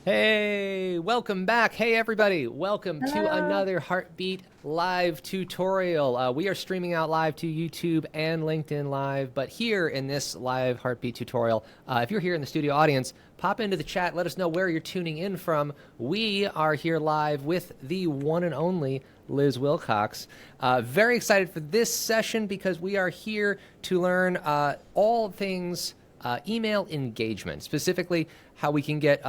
Hey, welcome back. Hey, everybody. Welcome to Hello. another Heartbeat live tutorial. We are streaming out live to YouTube and LinkedIn Live, but here in this live Heartbeat tutorial, if you're here in the studio audience, pop into the chat. Let us know where you're tuning in from. We are here live with the one and only Liz Wilcox. Very excited for this session because we are here to learn all things email engagement, specifically how we can get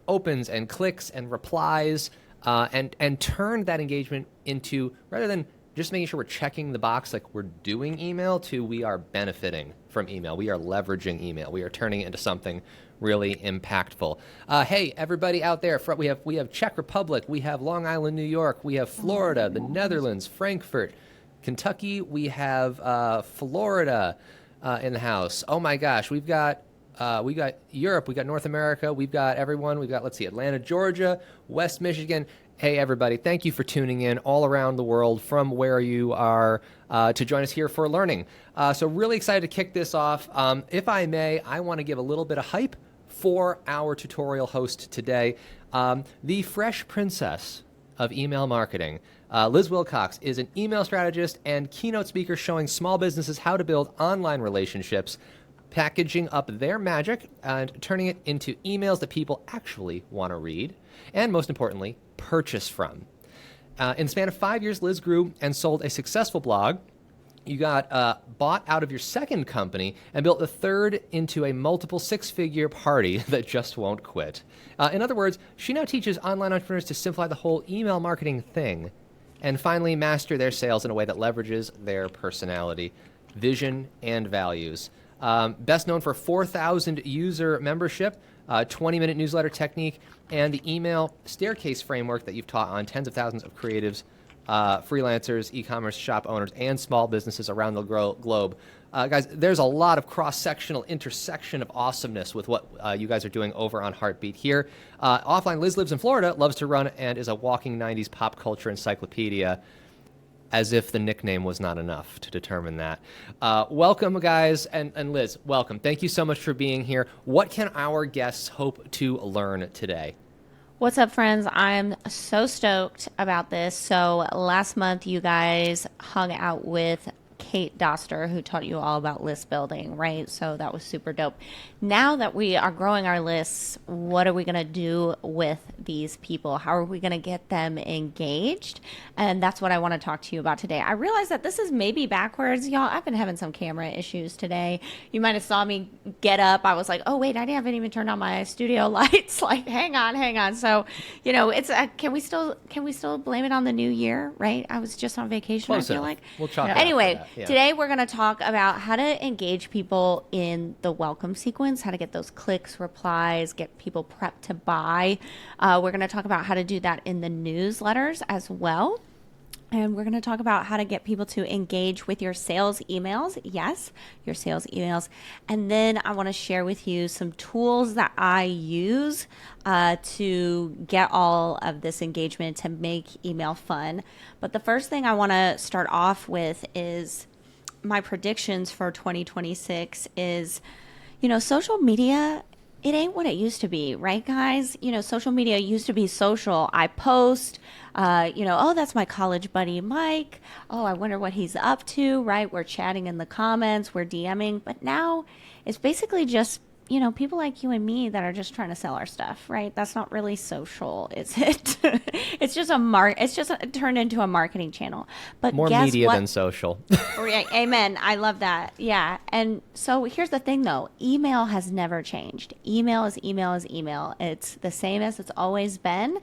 opens and clicks and replies and turn that engagement into, rather than just making sure we're checking the box like we're doing email, to we are benefiting from email. We are leveraging email. We are turning it into something really impactful. Hey, everybody out there, we have Czech Republic, we have Long Island, New York, we have Florida, the Netherlands, Frankfurt, Kentucky, we have Florida in the house. Oh my gosh, we got Europe, we got North America, we've got everyone. We've got, let's see, Atlanta, Georgia, West Michigan. Hey, everybody, thank you for tuning in all around the world from where you are to join us here for learning. So really excited to kick this off. If I may, I want to give a little bit of hype for our tutorial host today, the fresh princess of email marketing. Liz Wilcox is an email strategist and keynote speaker showing small businesses how to build online relationships, packaging up their magic and turning it into emails that people actually want to read, and most importantly, purchase from. In the span of 5 years, Liz grew and sold a successful blog. You got bought out of your second company and built the third into a multiple six-figure party that just won't quit. In other words, she now teaches online entrepreneurs to simplify the whole email marketing thing and finally master their sales in a way that leverages their personality, vision, and values. Best known for 4,000 user membership, 20-minute newsletter technique, and the email staircase framework that you've taught on tens of thousands of creatives, freelancers, e-commerce shop owners, and small businesses around the globe. Guys, there's a lot of cross-sectional intersection of awesomeness with what you guys are doing over on Heartbeat here. Offline, Liz lives in Florida, loves to run, and is a walking 90s pop culture encyclopedia, as if the nickname was not enough to determine that. Welcome, guys, and Liz, welcome. Thank you so much for being here. What can our guests hope to learn today? What's up, friends? I'm so stoked about this. So last month, you guys hung out with Kate Doster, who taught you all about list building, right? So that was super dope. Now that we are growing our lists, what are we going to do with these people? How are we going to get them engaged? And that's what I want to talk to you about today. I realize that this is maybe backwards, y'all. I've been having some camera issues today. You might have saw me get up. I was like, oh wait, I haven't even turned on my studio lights. Like, hang on. So, it's can we still blame it on the new year, right? I was just on vacation. Close I feel enough. like. We'll chalk it up Anyway, for that. Yeah. today we're going to talk about how to engage people in the welcome sequence, how to get those clicks, replies, get people prepped to buy. We're going to talk about how to do that in the newsletters as well. And we're going to talk about how to get people to engage with your sales emails. Yes, your sales emails. And then I want to share with you some tools that I use to get all of this engagement to make email fun. But the first thing I want to start off with is my predictions for 2026 is, social media, it ain't what it used to be, right, guys? Social media used to be social. I post, oh, that's my college buddy, Mike. Oh, I wonder what he's up to, right? We're chatting in the comments, we're DMing. But now it's basically just, people like you and me that are just trying to sell our stuff, right? That's not really social, is it? It's just turned into a marketing channel. But More guess media what? than social. Right. Amen. I love that. Yeah. And so here's the thing though. Email has never changed. Email is email is email. It's the same as it's always been.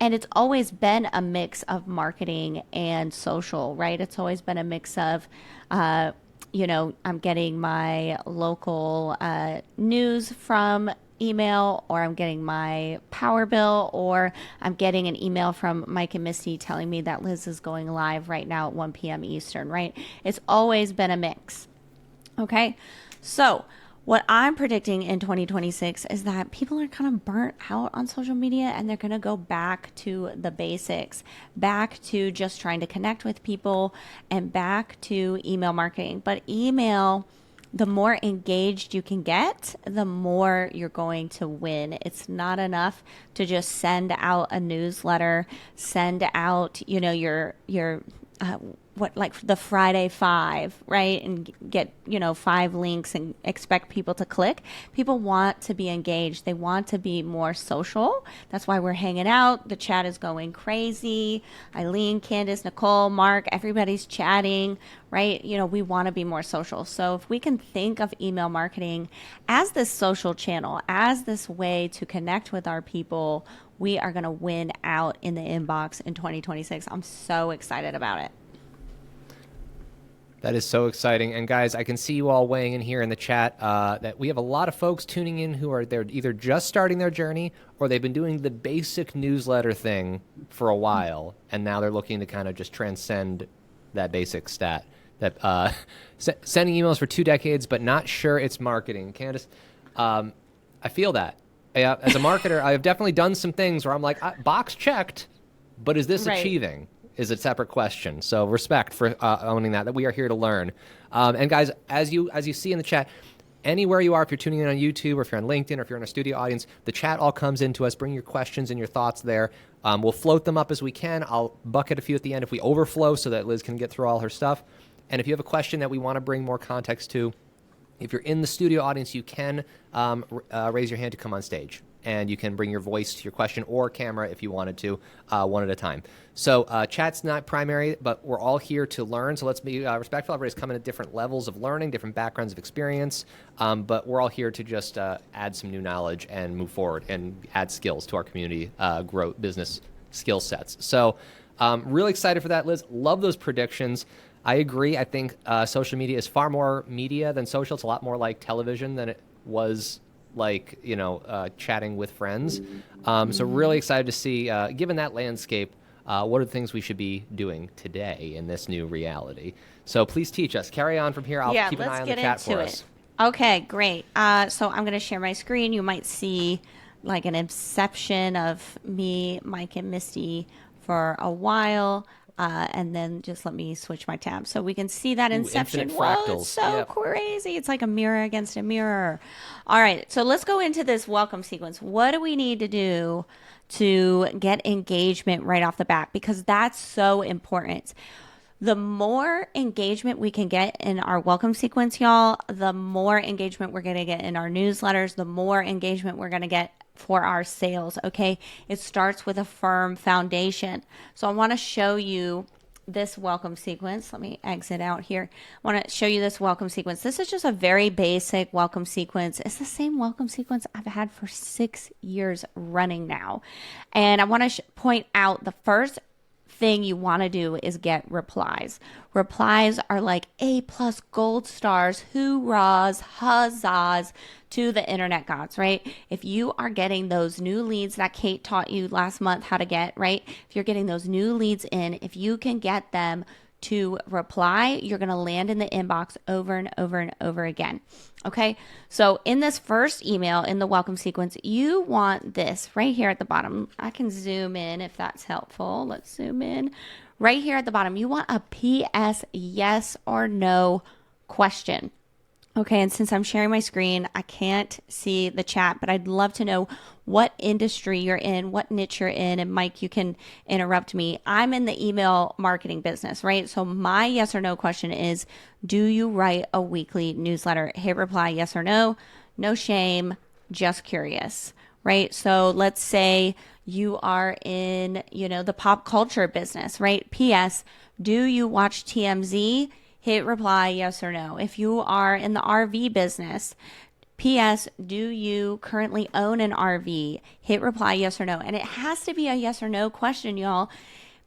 And it's always been a mix of marketing and social, right? It's always been a mix of, I'm getting my local news from email, or I'm getting my power bill, or I'm getting an email from Mike and Misty telling me that Liz is going live right now at 1 p.m. Eastern, right? It's always been a mix. Okay. So what I'm predicting in 2026 is that people are kind of burnt out on social media and they're going to go back to the basics, back to just trying to connect with people and back to email marketing. But email the more engaged you can get, the more you're going to win. It's not enough to just send out a newsletter, send out, your what, like the Friday 5, right? And get, 5 links and expect people to click. People want to be engaged. They want to be more social. That's why we're hanging out. The chat is going crazy. Eileen, Candace, Nicole, Mark, everybody's chatting, right? We want to be more social. So if we can think of email marketing as this social channel, as this way to connect with our people, we are going to win out in the inbox in 2026. I'm so excited about it. That is so exciting. And guys, I can see you all weighing in here in the chat that we have a lot of folks tuning in who are they're either just starting their journey or they've been doing the basic newsletter thing for a while, and now they're looking to kind of just transcend that basic stat. That sending emails for 2 decades, but not sure it's marketing. Candace, I feel that. As a marketer, I've definitely done some things where I'm like, box checked, but is this achieving? Is a separate question. So respect for owning that we are here to learn. And guys, as you see in the chat, anywhere you are, if you're tuning in on YouTube or if you're on LinkedIn or if you're in a studio audience, the chat all comes into us. Bring your questions and your thoughts there. We'll float them up as we can. I'll bucket a few at the end if we overflow so that Liz can get through all her stuff. And if you have a question that we want to bring more context to, if you're in the studio audience, you can raise your hand to come on stage. And you can bring your voice to your question or camera if you wanted to, one at a time. So chat's not primary, but we're all here to learn. So let's be respectful. Everybody's coming at different levels of learning, different backgrounds of experience. But we're all here to just add some new knowledge and move forward and add skills to our community, grow business skill sets. So really excited for that, Liz. Love those predictions. I agree. I think social media is far more media than social. It's a lot more like television than it was like, chatting with friends. So really excited to see, given that landscape, what are the things we should be doing today in this new reality? So please teach us. Carry on from here. I'll keep an eye on the chat for us. Okay, great. So I'm going to share my screen. You might see like an inception of me, Mike, and Misty for a while. And then just let me switch my tab so we can see that inception. Whoa, it's so crazy. It's like a mirror against a mirror. All right, so let's go into this welcome sequence. What do we need to do to get engagement right off the bat? Because that's so important. The more engagement we can get in our welcome sequence, y'all, the more engagement we're going to get in our newsletters, the more engagement we're going to get for our sales. Okay. It starts with a firm foundation. So I want to show you this welcome sequence. Let me exit out here. I want to show you this welcome sequence. This is just a very basic welcome sequence. It's the same welcome sequence I've had for 6 years running now. And I want to point out the first thing you want to do is get replies. Replies are like A+ gold stars, hoorahs, huzzahs to the internet gods, right? If you are getting those new leads that Kate taught you last month how to get, right? If you're getting those new leads in, if you can get them to reply, you're going to land in the inbox over and over and over again. Okay. So in this first email in the welcome sequence, you want this right here at the bottom. I can zoom in if that's helpful. Let's zoom in right here at the bottom. You want a PS yes or no question. Okay, and since I'm sharing my screen, I can't see the chat, but I'd love to know what industry you're in, what niche you're in, and Mike, you can interrupt me. I'm in the email marketing business, right? So my yes or no question is, do you write a weekly newsletter? Hit reply yes or no. No shame, just curious, right? So let's say you are in, the pop culture business, right? PS, do you watch TMZ? Hit reply yes or no. If you are in the RV business, PS, do you currently own an RV? Hit reply yes or no. And it has to be a yes or no question, y'all,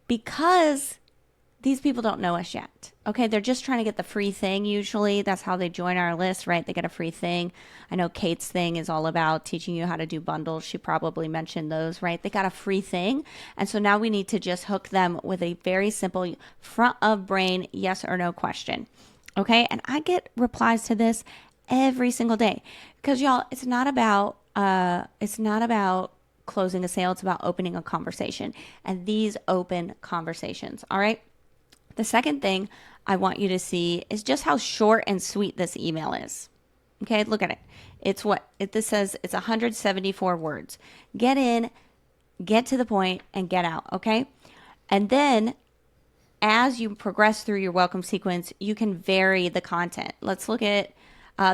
because these people don't know us yet. Okay, they're just trying to get the free thing usually. That's how they join our list, right? They get a free thing. I know Kate's thing is all about teaching you how to do bundles. She probably mentioned those, right? They got a free thing. And so now we need to just hook them with a very simple front of brain yes or no question. Okay, and I get replies to this every single day because y'all, it's not about closing a sale. It's about opening a conversation and these open conversations. All right. The second thing I want you to see is just how short and sweet this email is. Okay, look at it. This says it's 174 words. Get in, get to the point, and get out, okay? And then as you progress through your welcome sequence, you can vary the content. Let's look at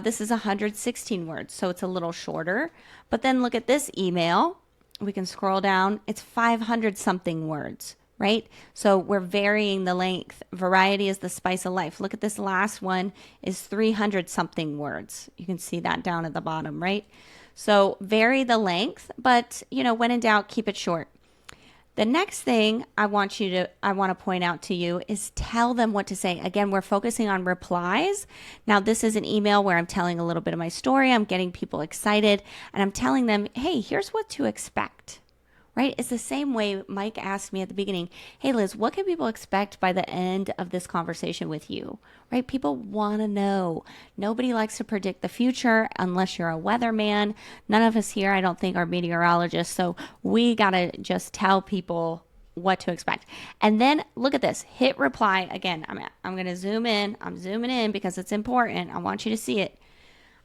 this is 116 words, so it's a little shorter. But then look at this email. We can scroll down. It's 500 something words, right? So we're varying the length. Variety is the spice of life. Look at this last one is 300 something words. You can see that down at the bottom, right? So vary the length, but when in doubt, keep it short. The next thing I want to point out to you is tell them what to say. Again, we're focusing on replies. Now, this is an email where I'm telling a little bit of my story. I'm getting people excited and I'm telling them, hey, here's what to expect, right? It's the same way Mike asked me at the beginning, hey, Liz, what can people expect by the end of this conversation with you, right? People want to know. Nobody likes to predict the future unless you're a weatherman. None of us here, I don't think, are meteorologists. So we got to just tell people what to expect. And then look at this, hit reply. Again, I'm going to zoom in. I'm zooming in because it's important. I want you to see it.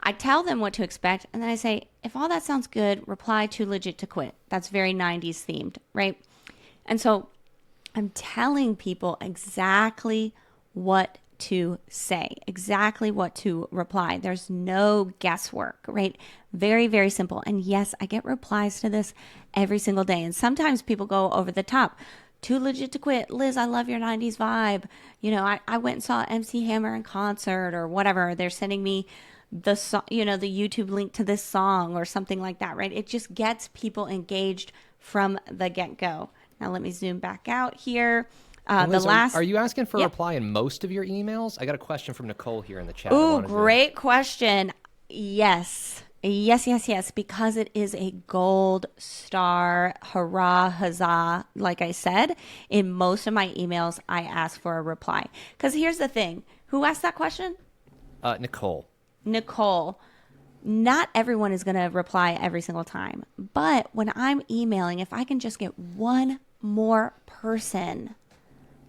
I tell them what to expect, and then I say, if all that sounds good, reply too legit to quit. That's very 90s themed, right? And so I'm telling people exactly what to say, exactly what to reply. There's no guesswork, right? Very, very simple. And yes, I get replies to this every single day. And sometimes people go over the top. Too legit to quit. Liz, I love your 90s vibe. I went and saw MC Hammer in concert or whatever. They're sending me the YouTube link to this song or something like that, right? It just gets people engaged from the get-go. Now let me zoom back out here. Liz, are you asking for a reply in most of your emails? I got a question from Nicole here in the chat. Ooh, great question. Yes, because it is a gold star, hurrah, huzzah. Like I said, in most of my emails, I ask for a reply. Because here's the thing. Who asked that question? Nicole, not everyone is going to reply every single time. But when I'm emailing, if I can just get one more person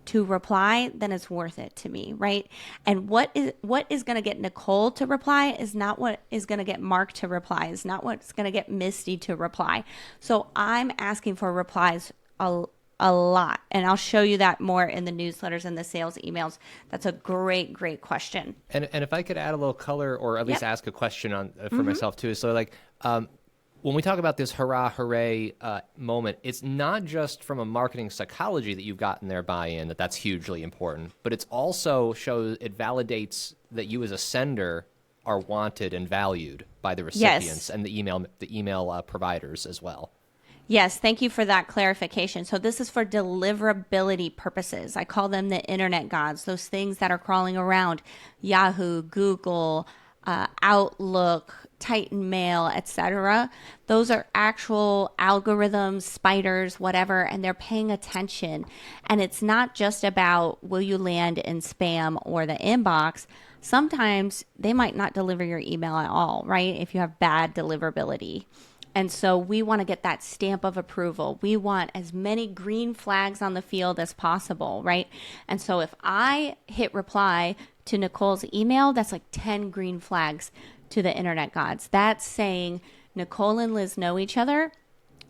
to reply, then it's worth it to me, right? And what is going to get Nicole to reply is not what is going to get Mark to reply, is not what's going to get Misty to reply. So I'm asking for replies a lot. And I'll show you that more in the newsletters and the sales emails. That's a great, great question. And if I could add a little color or at least ask a question on for myself too. So when we talk about this hurrah, hooray moment, it's not just from a marketing psychology that you've gotten their buy-in, that's hugely important, but it's also it validates that you as a sender are wanted and valued by the recipients and the email providers as well. Yes, thank you for that clarification. So this is for deliverability purposes. I call them the internet gods, those things that are crawling around Yahoo, Google, Outlook, Titan Mail, etc. Those are actual algorithms, spiders, whatever, and they're paying attention. And it's not just about will you land in spam or the inbox. Sometimes they might not deliver your email at all, right? If you have bad deliverability. And so we want to get that stamp of approval. We want as many green flags on the field as possible, right? And so if I hit reply to Nicole's email, that's like 10 green flags to the internet gods. That's saying Nicole and Liz know each other,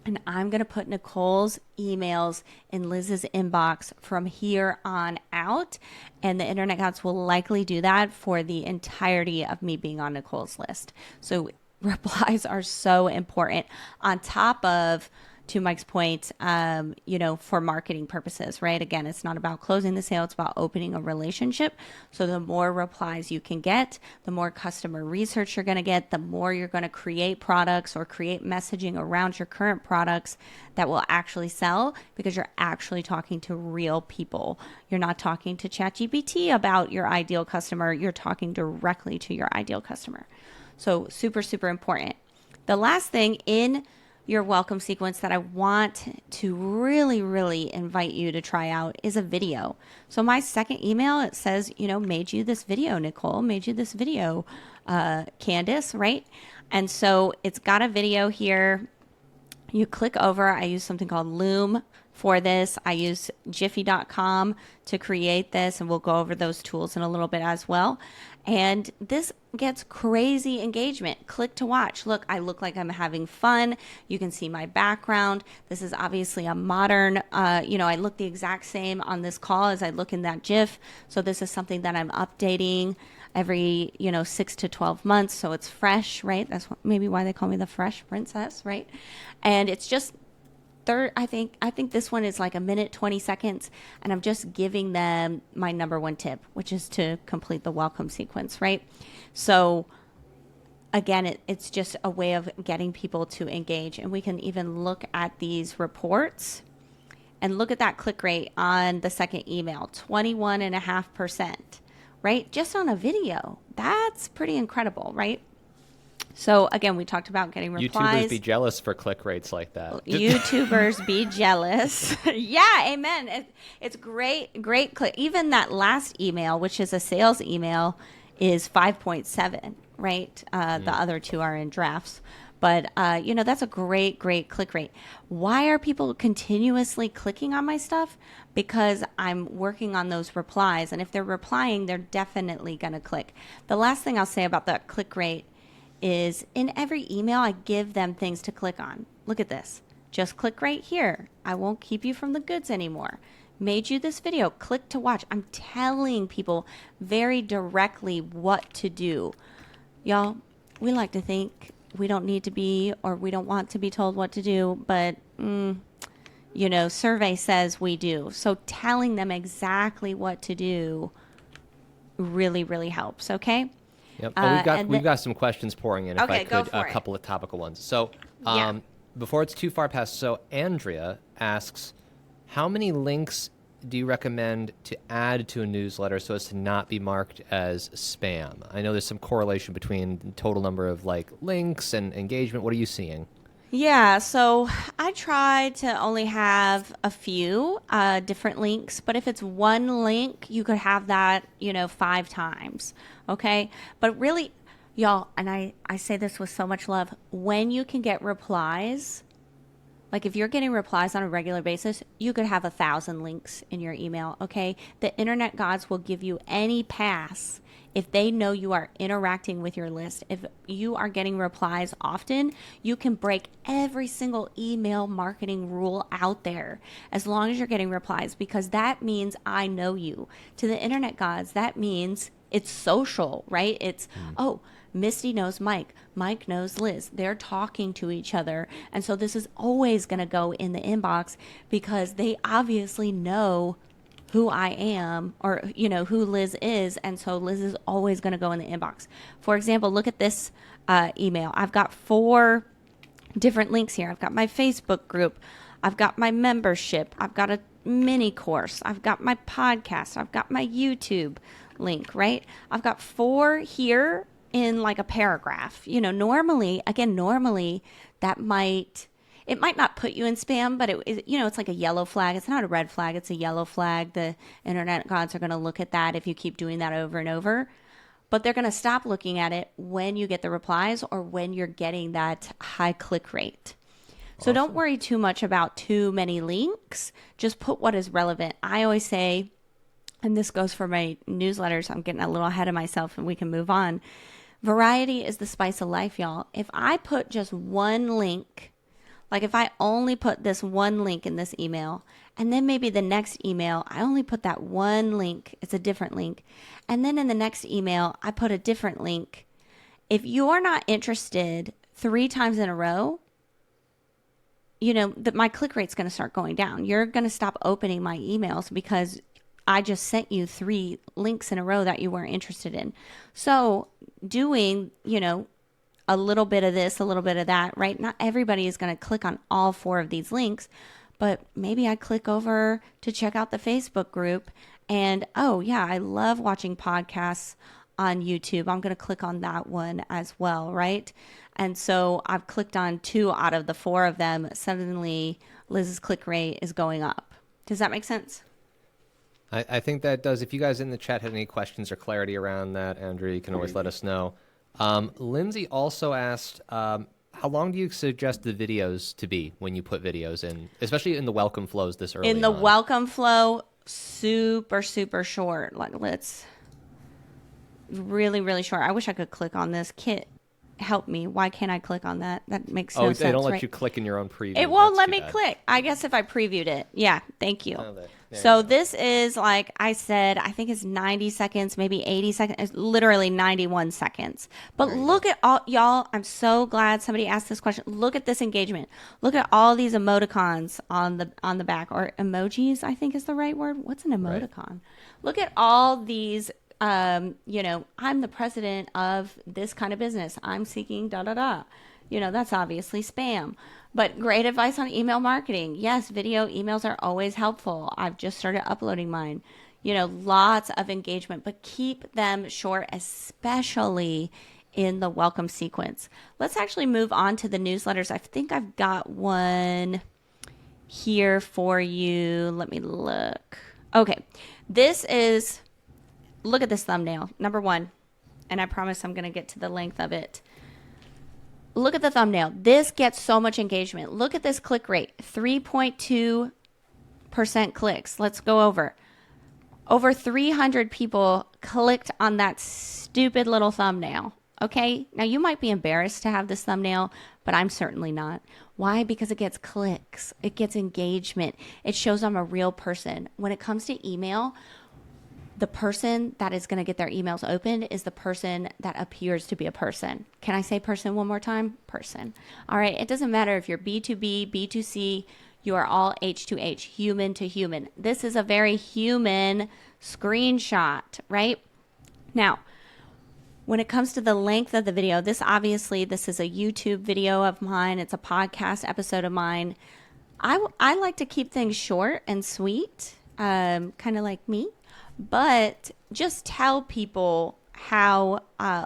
and I'm going to put Nicole's emails in Liz's inbox from here on out. And the internet gods will likely do that for the entirety of me being on Nicole's list. So replies are so important on top of, to Mike's point, for marketing purposes, right? Again, it's not about closing the sale. It's about opening a relationship. So the more replies you can get, the more customer research you're going to get, the more you're going to create products or create messaging around your current products that will actually sell, because you're actually talking to real people. You're not talking to ChatGPT about your ideal customer. You're talking directly to your ideal customer. So super, super important. The last thing in your welcome sequence that I want to really, really invite you to try out is a video. So my second email, it says, made you this video, Nicole, made you this video, Candace, right? And so it's got a video here. You click over. I use something called Loom for this. I use jiffy.com to create this, and we'll go over those tools in a little bit as well. And this gets crazy engagement. Click to watch. Look, I look like I'm having fun. You can see my background. This is obviously a modern, I look the exact same on this call as I look in that GIF. So this is something that I'm updating every, 6 to 12 months. So it's fresh, right? That's maybe why they call me the Fresh Princess, right? And it's just I think this one is like a minute, 20 seconds, and I'm just giving them my number one tip, which is to complete the welcome sequence, right? So again, it's just a way of getting people to engage. And we can even look at these reports and look at that click rate on the second email, 21.5%, right? Just on a video. That's pretty incredible, right? So again, we talked about getting replies. YouTubers be jealous for click rates like that. YouTubers be jealous. Yeah, amen. It's great click. Even that last email, which is a sales email, is 5.7, right? The other two are in drafts. But, that's a great click rate. Why are people continuously clicking on my stuff? Because I'm working on those replies. And if they're replying, they're definitely going to click. The last thing I'll say about that click rate is in every email, I give them things to click on. Look at this. Just click right here. I won't keep you from the goods anymore. Made you this video. Click to watch. I'm telling people very directly what to do. Y'all, we like to think we don't need to be, or we don't want to be told what to do, but, survey says we do. So telling them exactly what to do really, really helps, okay? Yep. We've got some questions pouring in. Okay, if I could, go for a it. couple of topical ones. So, before it's too far past, so Andrea asks, how many links do you recommend to add to a newsletter so as to not be marked as spam? I know there's some correlation between the total number of links and engagement. What are you seeing? Yeah, so I try to only have a few different links, but if it's one link, you could have that, 5 times, okay? But really, y'all, and I say this with so much love, when you can get replies, like if you're getting replies on a regular basis, you could have 1,000 links in your email, okay? The internet gods will give you any pass if they know you are interacting with your list. If you are getting replies often, you can break every single email marketing rule out there as long as you're getting replies, because that means I know you. To the internet gods, that means it's social, right? It's, Misty knows Mike. Mike knows Liz. They're talking to each other. And so this is always going to go in the inbox because they obviously know who I am, or, who Liz is. And so Liz is always going to go in the inbox. For example, look at this email. I've got 4 different links here. I've got my Facebook group. I've got my membership. I've got a mini course. I've got my podcast. I've got my YouTube link, right? I've got 4 here in like a paragraph. Normally that it might not put you in spam, but it's like a yellow flag. It's not a red flag. It's a yellow flag. The internet gods are going to look at that if you keep doing that over and over, but they're going to stop looking at it when you get the replies or when you're getting that high click rate. So don't worry too much about too many links. Just put what is relevant. I always say, and this goes for my newsletters, I'm getting a little ahead of myself and we can move on. Variety is the spice of life, y'all. If I put just one link, like if I only put this one link in this email, and then maybe the next email, I only put that one link, it's a different link. And then in the next email, I put a different link. If you're not interested 3 times in a row, my click rate's going to start going down. You're going to stop opening my emails because I just sent you 3 links in a row that you weren't interested in. So doing, a little bit of this, a little bit of that, right? Not everybody is going to click on all 4 of these links, but maybe I click over to check out the Facebook group and, I love watching podcasts on YouTube. I'm going to click on that one as well, right? And so I've clicked on 2 out of the 4 of them. Suddenly Liz's click rate is going up. Does that make sense? I think that does. If you guys in the chat had any questions or clarity around that, Andrea, you can always let us know. Lindsay also asked, how How long do you suggest the videos to be when you put videos in, especially in the welcome flows this early In the on? welcome flow, super, super short. Like, let's really, really short. I wish I could click on this. Kit, help me. Why can't I click on that? That makes no sense. They don't let right? you click in your own preview. It won't That's let too me bad. click. I guess if I previewed it. Yeah, thank you. Oh, there So you go. this is, like I said, I think it's 90 seconds, maybe 80 seconds. It's literally 91 seconds. But There you look go. at all, y'all. I'm so glad somebody asked this question. Look at this engagement. Look at all these emoticons on the back, or emojis, I think is the right word. What's an emoticon? Right. Look at all these. I'm the president of this kind of business. I'm seeking da da da. That's obviously spam. But great advice on email marketing. Yes, video emails are always helpful. I've just started uploading mine. Lots of engagement, but keep them short, especially in the welcome sequence. Let's actually move on to the newsletters. I think I've got one here for you. Let me look. Okay. Look at this thumbnail, number 1. And I promise I'm going to get to the length of it. Look at the thumbnail. This gets so much engagement. Look at this click rate, 3.2% clicks. Let's go over. Over 300 people clicked on that stupid little thumbnail. Okay? Now, you might be embarrassed to have this thumbnail, but I'm certainly not. Why? Because it gets clicks. It gets engagement. It shows I'm a real person. When it comes to email, the person that is going to get their emails opened is the person that appears to be a person. Can I say person one more time? Person. All right. It doesn't matter if you're B2B, B2C, you are all H2H, human to human. This is a very human screenshot, right? Now, when it comes to the length of the video, this is a YouTube video of mine. It's a podcast episode of mine. I like to keep things short and sweet, kind of like me. But just tell people how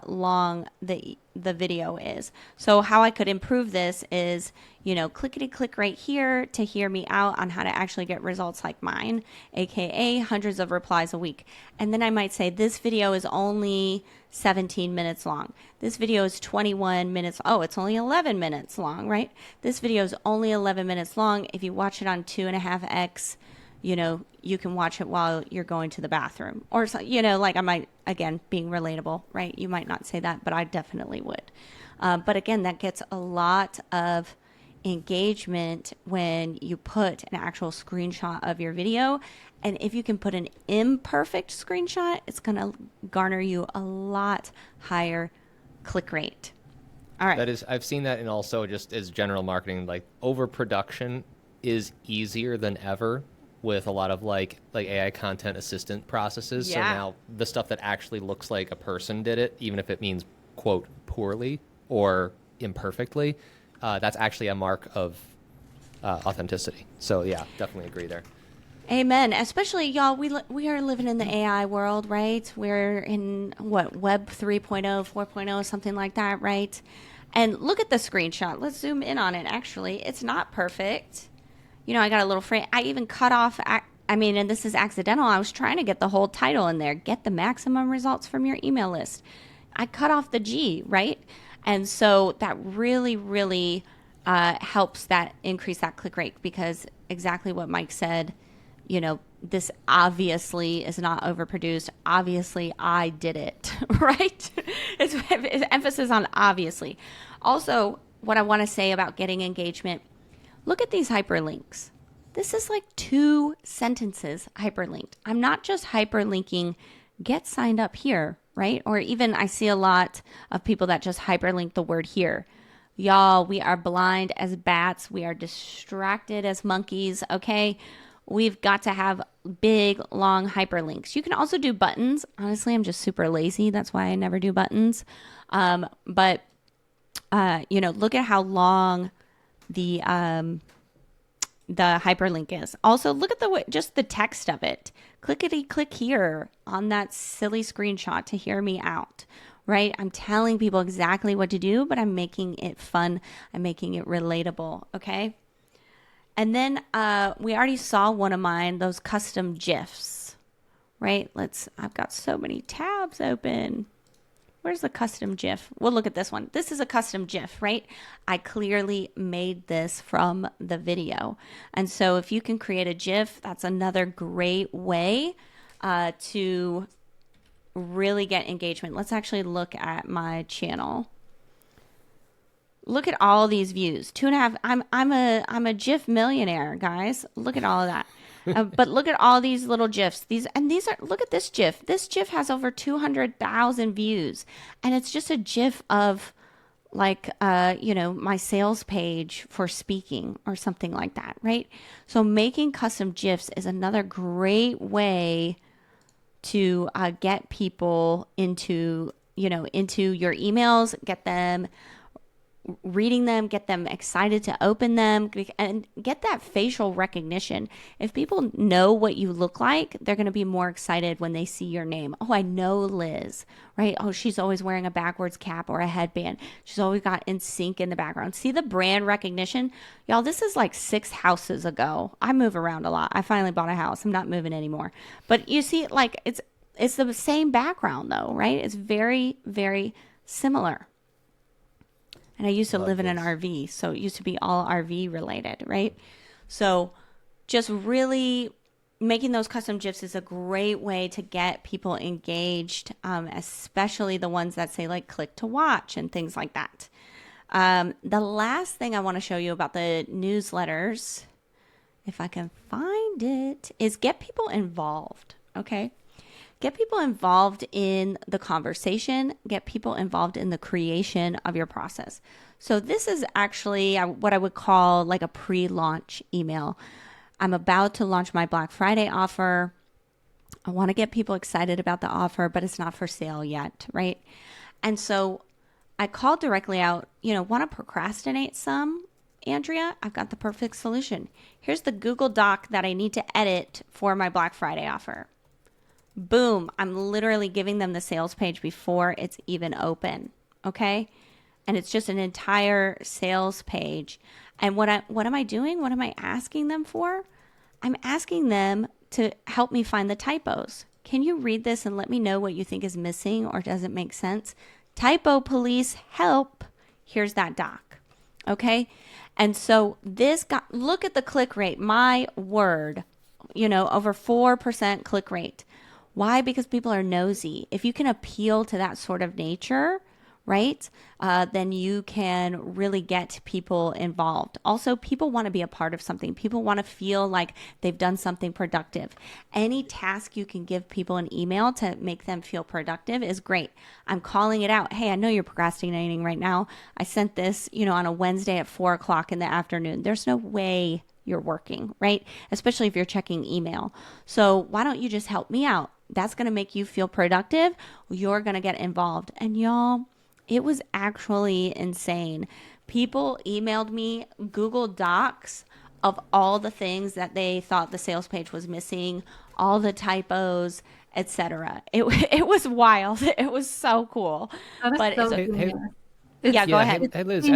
long the video is. So how I could improve this is, clickety click right here to hear me out on how to actually get results like mine, aka hundreds of replies a week. And then I might say this video is only 17 minutes long. This video is 21 minutes. Oh, it's only 11 minutes long, right? This video is only 11 minutes long. If you watch it on 2.5x, you can watch it while you're going to the bathroom, or, like I might, again, being relatable, right? You might not say that, but I definitely would. But again, that gets a lot of engagement when you put an actual screenshot of your video. And if you can put an imperfect screenshot, it's going to garner you a lot higher click rate. All right. I've seen that, and also just as general marketing, like overproduction is easier than ever with a lot of like AI content assistant processes. Yeah. So now the stuff that actually looks like a person did it, even if it means, quote, poorly or imperfectly, that's actually a mark of authenticity. So yeah, definitely agree there. Amen. Especially, y'all, we are living in the AI world, right? We're in, Web 3.0, 4.0, something like that, right? And look at the screenshot. Let's zoom in on it, actually. It's not perfect. I got a little frame. I even cut off, and this is accidental. I was trying to get the whole title in there. Get the maximum results from your email list. I cut off the G, right? And so that really, really helps that increase that click rate, because exactly what Mike said, this obviously is not overproduced. Obviously, I did it, right? It's emphasis on obviously. Also, what I want to say about getting engagement, look at these hyperlinks. This is like 2 sentences hyperlinked. I'm not just hyperlinking, get signed up here, right? Or even I see a lot of people that just hyperlink the word here. Y'all, we are blind as bats. We are distracted as monkeys, okay? We've got to have big, long hyperlinks. You can also do buttons. Honestly, I'm just super lazy. That's why I never do buttons. But look at how long the hyperlink is. Also, look at just the text of it. Clickety click here on that silly screenshot to hear me out, right? I'm telling people exactly what to do, but I'm making it fun. I'm making it relatable, okay? And then we already saw one of mine, those custom GIFs, right? I've got so many tabs open. Where's the custom GIF? We'll look at this one. This is a custom GIF, right? I clearly made this from the video. And so if you can create a GIF, that's another great way to really get engagement. Let's actually look at my channel. Look at all these views. 2.5. I'm a GIF millionaire, guys. Look at all of that. But look at all these little GIFs. Look at this GIF. This GIF has over 200,000 views, and it's just a GIF of like, my sales page for speaking or something like that, right? So making custom GIFs is another great way to get people into your emails, get them reading them, get them excited to open them, and get that facial recognition. If people know what you look like, they're going to be more excited when they see your name. Oh, I know Liz, right? Oh, she's always wearing a backwards cap or a headband. She's always got In Sync in the background. See the brand recognition? Y'all, this is like 6 houses ago. I move around a lot. I finally bought a house. I'm not moving anymore. But you see, like, it's the same background though, right? It's very, very similar. And I used to live in an RV, so it used to be all RV related, right? So just really making those custom GIFs is a great way to get people engaged, especially the ones that say like click to watch and things like that. The last thing I want to show you about the newsletters, if I can find it, is get people involved, okay? Get people involved in the conversation. Get people involved in the creation of your process. So this is actually what I would call like a pre-launch email. I'm about to launch my Black Friday offer. I want to get people excited about the offer, but it's not for sale yet, right? And so I called directly out, want to procrastinate some, Andrea? I've got the perfect solution. Here's the Google Doc that I need to edit for my Black Friday offer. Boom, I'm literally giving them the sales page before it's even open, okay? And it's just an entire sales page. And what am I doing? What am I asking them for? I'm asking them to help me find the typos. Can you read this and let me know what you think is missing or doesn't make sense? Typo police, help. Here's that doc, okay? And so look at the click rate. My word, over 4% click rate. Why? Because people are nosy. If you can appeal to that sort of nature, right, then you can really get people involved. Also, people want to be a part of something. People want to feel like they've done something productive. Any task you can give people an email to make them feel productive is great. I'm calling it out. Hey, I know you're procrastinating right now. I sent this, on a Wednesday at 4:00 in the afternoon. There's no way you're working, right? Especially if you're checking email. So why don't you just help me out? That's going to make you feel productive. You're going to get involved. And y'all, it was actually insane. People emailed me Google Docs of all the things that they thought the sales page was missing, all the typos, etc. It was wild. It was so cool. But so go ahead. Hey Liz,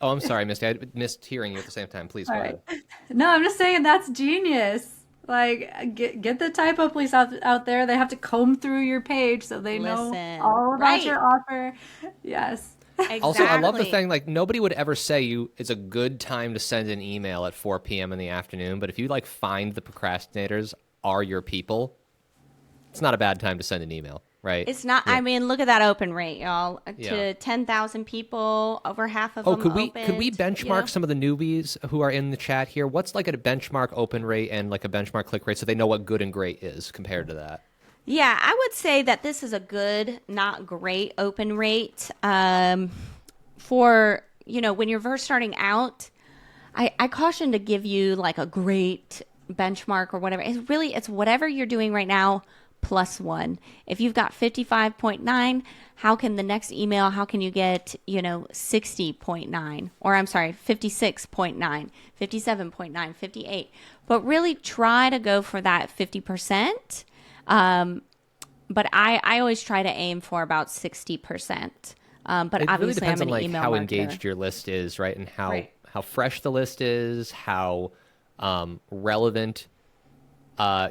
oh, I'm sorry, Misty. I missed hearing you at the same time. Please go ahead. No, I'm just saying that's genius. Like, get the typo police out there. They have to comb through your page so they know all about your offer. Yes. Exactly. Also, I love the thing, like, nobody would ever say it's a good time to send an email at 4 p.m. in the afternoon, but if you, find the procrastinators are your people, it's not a bad time to send an email, right? It's not. Yeah. I mean, look at that open rate, y'all. To 10,000 people, over half of them opened. Could we benchmark some of the newbies who are in the chat here? What's like a benchmark open rate and like a benchmark click rate so they know what good and great is compared to that? Yeah, I would say that this is a good, not great open rate. For, when you're first starting out, I caution to give you like a great benchmark or whatever. It's whatever you're doing right now plus 1. If you've got 55.9, how can the next email, how can you get, 60.9, or I'm sorry, 56.9, 57.9, 58, but really try to go for that 50%. But I always try to aim for about 60%. But it obviously really depends I'm an on email how marketer. Engaged your list is, right? And how fresh the list is, how relevant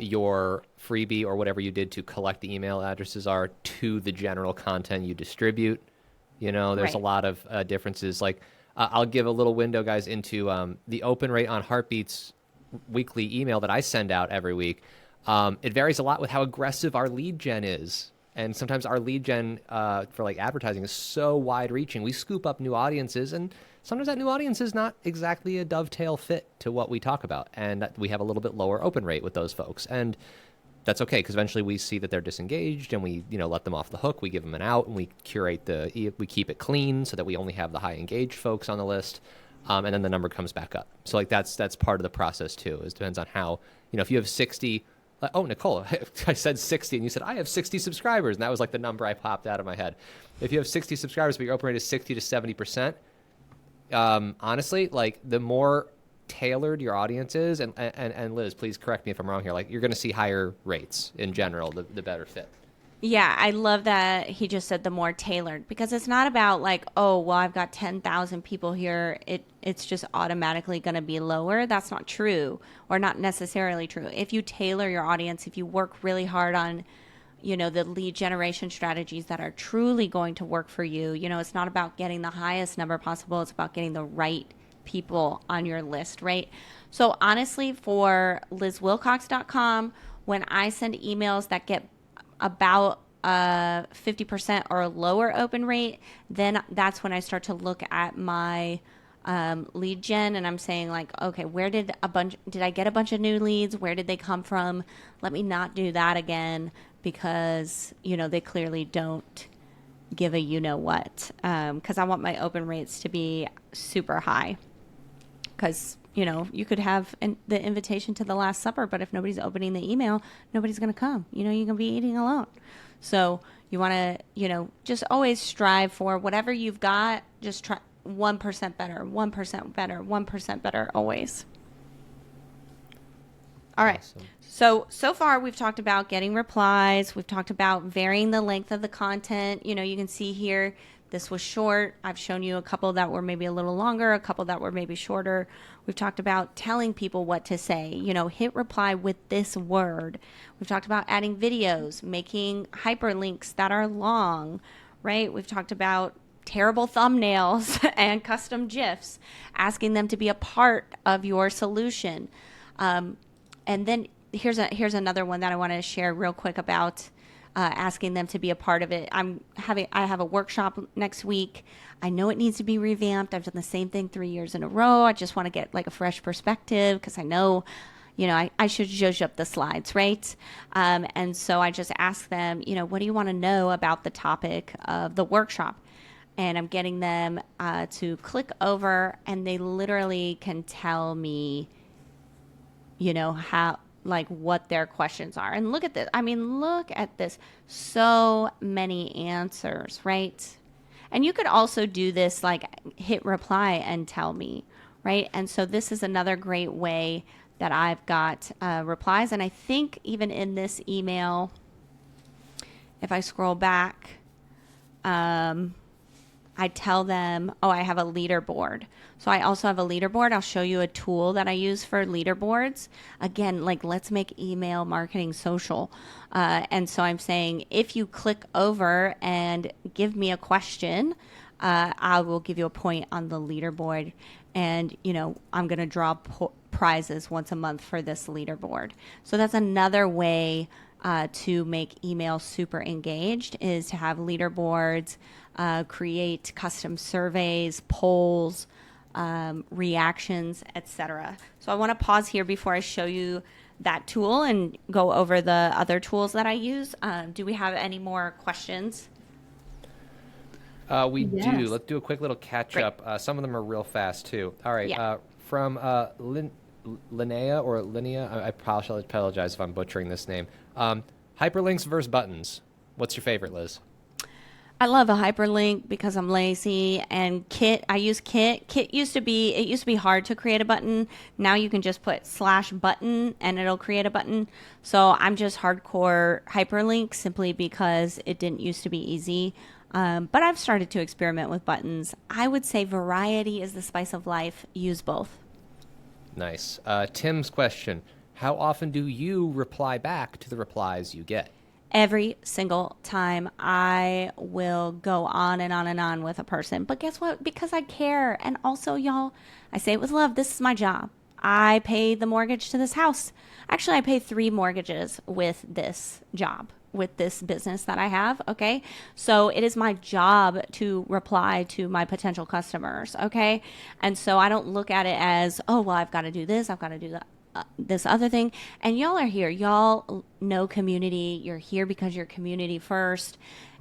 your freebie or whatever you did to collect the email addresses are to the general content you distribute. You know, there's a lot of differences. Like, I'll give a little window, guys, into the open rate on Heartbeat's weekly email that I send out every week. It varies a lot with how aggressive our lead gen is. And sometimes our lead gen for like advertising is so wide reaching. We scoop up new audiences, and sometimes that new audience is not exactly a dovetail fit to what we talk about. And we have a little bit lower open rate with those folks. And that's okay, because eventually we see that they're disengaged and we, let them off the hook. We give them an out and we curate we keep it clean so that we only have the high engaged folks on the list. And then the number comes back up. So like that's part of the process too. It depends on how, if you have 60, oh, Nicole, I said 60 and you said, I have 60 subscribers. And that was like the number I popped out of my head. If you have 60 subscribers, but your open rate is 60 to 70%, honestly, like the more tailored your audience is, and Liz, please correct me if I'm wrong here, like you're going to see higher rates in general, the better fit. Yeah, I love that he just said the more tailored, because it's not about like, oh, well, I've got 10,000 people here. It's just automatically going to be lower. That's not true, or not necessarily true. If you tailor your audience, if you work really hard on, the lead generation strategies that are truly going to work for you, it's not about getting the highest number possible. It's about getting the right people on your list, right? So honestly, for LizWilcox.com, when I send emails that get about 50% or lower open rate, then that's when I start to look at my lead gen, and I'm saying like, okay, where did I get a bunch of new leads? Where did they come from? Let me not do that again, because they clearly don't give a what, because I want my open rates to be super high. Because you could have the invitation to the Last Supper, but if nobody's opening the email, nobody's going to come. You're going to be eating alone. So you want to, just always strive for whatever you've got. Just try 1% better, 1% better, 1% better, always. All right. Awesome. So far we've talked about getting replies. We've talked about varying the length of the content. You can see here, this was short. I've shown you a couple that were maybe a little longer, a couple that were maybe shorter. We've talked about telling people what to say, hit reply with this word. We've talked about adding videos, making hyperlinks that are long, right? We've talked about terrible thumbnails and custom GIFs, asking them to be a part of your solution. And then here's another one that I want to share real quick about asking them to be a part of it. I have a workshop next week. I know it needs to be revamped. I've done the same thing 3 years in a row. I just want to get like a fresh perspective, because I know, I should zhuzh up the slides, right? And so I just ask them, what do you want to know about the topic of the workshop? And I'm getting them to click over, and they literally can tell me, how, like what their questions are. And look at this. I mean, look at this. So many answers, right? And you could also do this, like hit reply and tell me, right? And so this is another great way that I've got replies. And I think even in this email, if I scroll back, I tell them, oh, I have a leaderboard. So I also have a leaderboard. I'll show you a tool that I use for leaderboards. Again, like let's make email marketing social. And so I'm saying, if you click over and give me a question, I will give you a point on the leaderboard. And, I'm going to draw prizes once a month for this leaderboard. So that's another way to make email super engaged, is to have leaderboards, create custom surveys, polls, reactions, etc. So I want to pause here before I show you that tool and go over the other tools that I use. Do we have any more questions? We do. Let's do a quick little catch up. Some of them are real fast too. All right. Yeah. From Linnea or Linnea, I apologize if I'm butchering this name. Hyperlinks versus buttons. What's your favorite, Liz? I love a hyperlink because I'm lazy, and Kit, I use Kit. It used to be hard to create a button. Now you can just put /button and it'll create a button. So I'm just hardcore hyperlink simply because it didn't used to be easy. But I've started to experiment with buttons. I would say variety is the spice of life. Use both. Nice. Tim's question. How often do you reply back to the replies you get? Every single time. I will go on and on and on with a person. But guess what? Because I care. And also, y'all, I say it with love. This is my job. I pay the mortgage to this house. Actually, I pay 3 mortgages with this job, with this business that I have. Okay. So it is my job to reply to my potential customers. Okay. And so I don't look at it as, oh, well, I've got to do this. I've got to do that. This other thing. And y'all are here. Y'all know community. You're here because you're community first.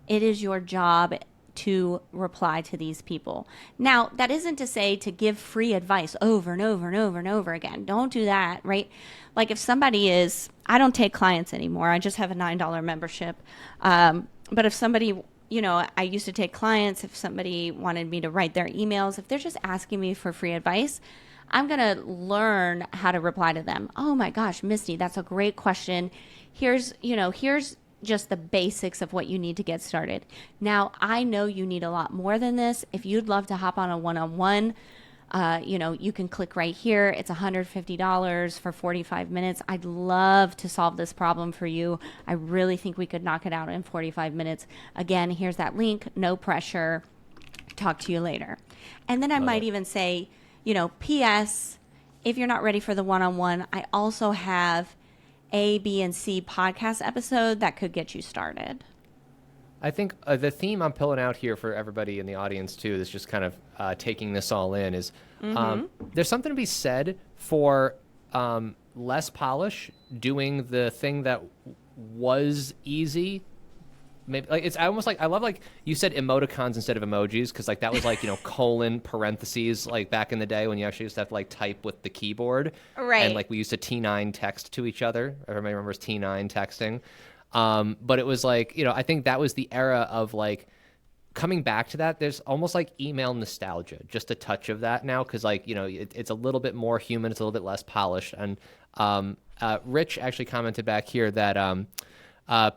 It is your job to reply to these people. Now, that isn't to say to give free advice over and over and over and over again. Don't do that, right? Like if somebody is, I don't take clients anymore. I just have a $9 membership. But if somebody, I used to take clients, if somebody wanted me to write their emails, if they're just asking me for free advice, I'm going to learn how to reply to them. Oh my gosh, Misty, that's a great question. Here's just the basics of what you need to get started. Now, I know you need a lot more than this. If you'd love to hop on a one-on-one, you can click right here. It's $150 for 45 minutes. I'd love to solve this problem for you. I really think we could knock it out in 45 minutes. Again, here's that link. No pressure. Talk to you later. And then I might even say, P.S., if you're not ready for the one-on-one, I also have A, B, and C podcast episode that could get you started. I think the theme I'm pulling out here for everybody in the audience, too, is just kind of taking this all in, is there's something to be said for less polish, doing the thing that was easy. Maybe like it's almost like I love like you said emoticons instead of emojis because like that was like colon parentheses like back in the day when you actually used to have to like type with the keyboard, right? And like we used to T9 text to each other. Everybody remembers T9 texting, but it was like I think that was the era of like coming back to that. There's almost like email nostalgia, just a touch of that now because like it's a little bit more human, it's a little bit less polished. And Rich actually commented back here that.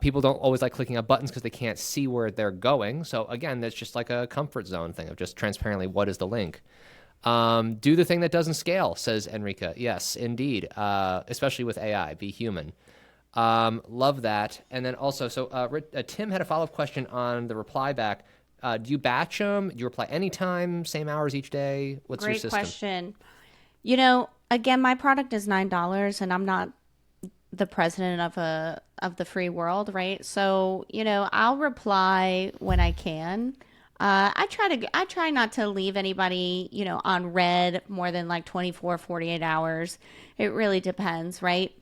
People don't always like clicking on buttons because they can't see where they're going. So again, that's just like a comfort zone thing of just transparently what is the link. Do the thing that doesn't scale, says Enrica. Yes, indeed, especially with AI. Be human. Love that. And then also, so Tim had a follow-up question on the reply back. Do you batch them? Do you reply anytime, same hours each day? What's your system? Great question. Again, my product is $9 and I'm not the president of the free world, right? So, I'll reply when I can. I try not to leave anybody, on red more than like 24, 48 hours. It really depends, right?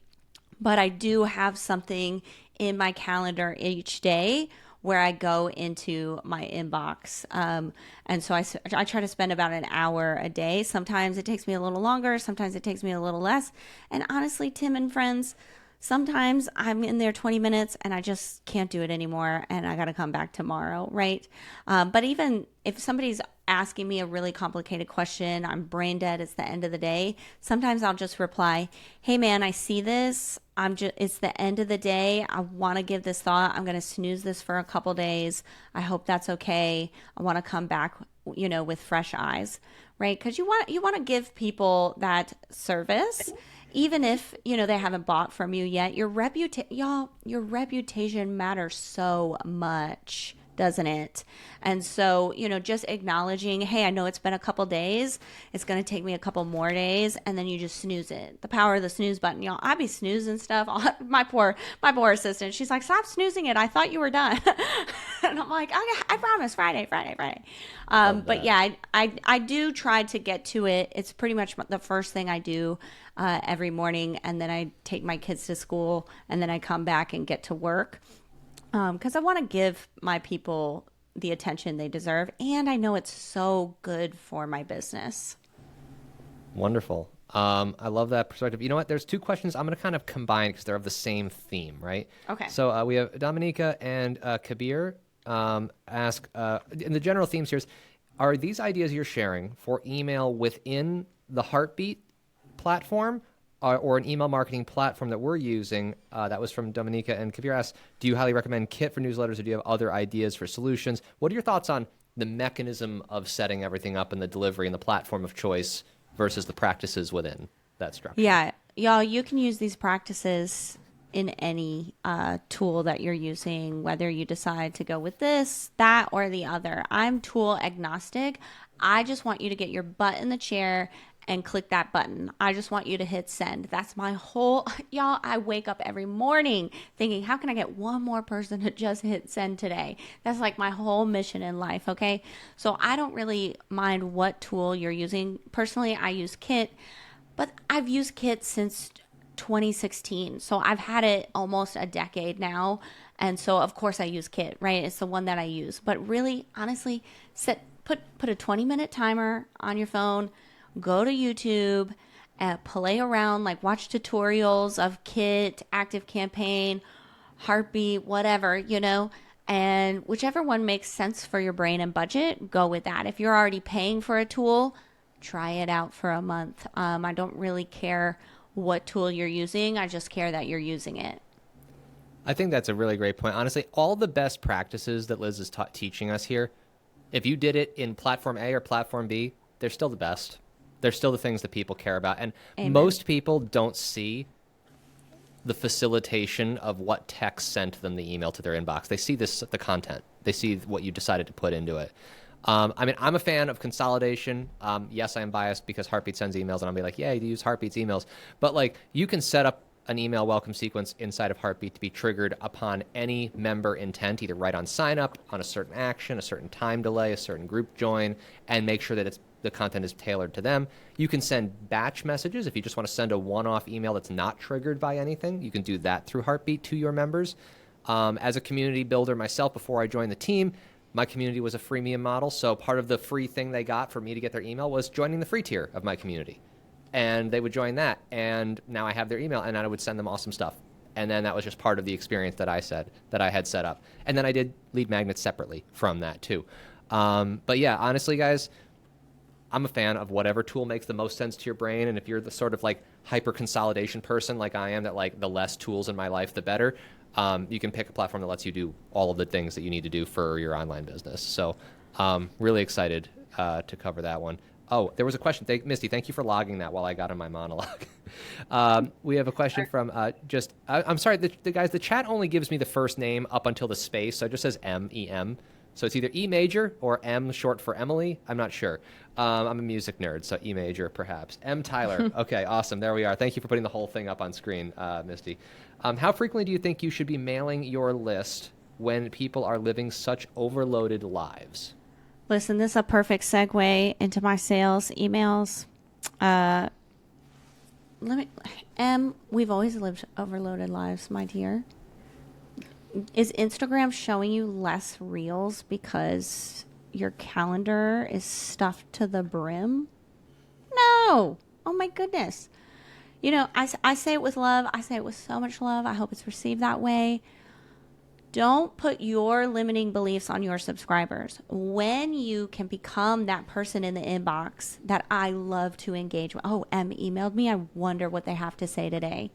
But I do have something in my calendar each day where I go into my inbox. And so I try to spend about an hour a day. Sometimes it takes me a little longer. Sometimes it takes me a little less. And honestly, Tim and friends, sometimes I'm in there 20 minutes and I just can't do it anymore and I got to come back tomorrow, right? But even if somebody's asking me a really complicated question, I'm brain dead, it's the end of the day, sometimes I'll just reply, hey man, I see this. It's the end of the day. I want to give this thought. I'm going to snooze this for a couple days. I hope that's okay. I want to come back, with fresh eyes, right? Because you want to give people that service. Even if, they haven't bought from you yet, your reputation matters so much, doesn't it? And so, just acknowledging, hey, I know it's been a couple days. It's going to take me a couple more days. And then you just snooze it. The power of the snooze button. I be snoozing stuff. My poor assistant. She's like, stop snoozing it. I thought you were done. And I'm like, I promise Friday. But yeah, I do try to get to it. It's pretty much the first thing I do every morning. And then I take my kids to school and then I come back and get to work. Because I want to give my people the attention they deserve. And I know it's so good for my business. Wonderful. I love that perspective. You know what? There's 2 questions I'm going to kind of combine because they're of the same theme, right? Okay. So we have Dominica and Kabir ask, and the general themes here is, are these ideas you're sharing for email within the Heartbeat platform or an email marketing platform that we're using? That was from Dominica. And Kabir asks, do you highly recommend Kit for newsletters or do you have other ideas for solutions? What are your thoughts on the mechanism of setting everything up and the delivery and the platform of choice versus the practices within that structure? Yeah. Y'all, you can use these practices in any tool that you're using, whether you decide to go with this, that, or the other. I'm tool agnostic. I just want you to get your butt in the chair and click that button. I just want you to hit send. That's my whole, y'all, I wake up every morning thinking, how can I get one more person to just hit send today? That's like my whole mission in life, okay? So I don't really mind what tool you're using. Personally, I use Kit, but I've used Kit since 2016. So I've had it almost a decade now. And so of course I use Kit, right? It's the one that I use. But really, honestly, put a 20-minute timer on your phone, go to YouTube, play around, like watch tutorials of Kit, Active Campaign, Heartbeat, whatever, and whichever one makes sense for your brain and budget, go with that. If you're already paying for a tool, try it out for a month. I don't really care what tool you're using. I just care that you're using it. I think that's a really great point. Honestly, all the best practices that Liz is teaching us here, if you did it in platform A or platform B, they're still the best. They're still the things that people care about. And Amen. Most people don't see the facilitation of what text sent them the email to their inbox. They see the content. They see what you decided to put into it. I mean, I'm a fan of consolidation. Yes, I am biased because Heartbeat sends emails, and I'll be like, yeah, you use Heartbeat's emails. But like, you can set up an email welcome sequence inside of Heartbeat to be triggered upon any member intent, either right on sign up, on a certain action, a certain time delay, a certain group join, and make sure that the content is tailored to them. You can send batch messages. If you just want to send a one-off email that's not triggered by anything, you can do that through Heartbeat to your members. As a community builder myself, before I joined the team, my community was a freemium model, so part of the free thing they got for me to get their email was joining the free tier of my community. And they would join that, and now I have their email, and I would send them awesome stuff. And then that was just part of the experience that I had set up. And then I did lead magnets separately from that too. But yeah, honestly, guys, I'm a fan of whatever tool makes the most sense to your brain. And if you're the sort of like hyper consolidation person like I am, that like the less tools in my life, the better, you can pick a platform that lets you do all of the things that you need to do for your online business. So really excited to cover that one. Oh, there was a question. Misty, thank you for logging that while I got on my monologue. We have a question from I'm sorry, the guys, the chat only gives me the first name up until the space, so it just says M-E-M. So it's either E major or M short for Emily. I'm not sure. I'm a music nerd, so E major perhaps. M Tyler. Okay, awesome. There we are. Thank you for putting the whole thing up on screen, Misty. How frequently do you think you should be mailing your list when people are living such overloaded lives? Listen, this is a perfect segue into my sales emails. We've always lived overloaded lives, my dear. Is Instagram showing you less reels because your calendar is stuffed to the brim? No. Oh my goodness. I say it with love. I say it with so much love. I hope it's received that way. Don't put your limiting beliefs on your subscribers. When you can become that person in the inbox that I love to engage with. Oh, M emailed me. I wonder what they have to say today.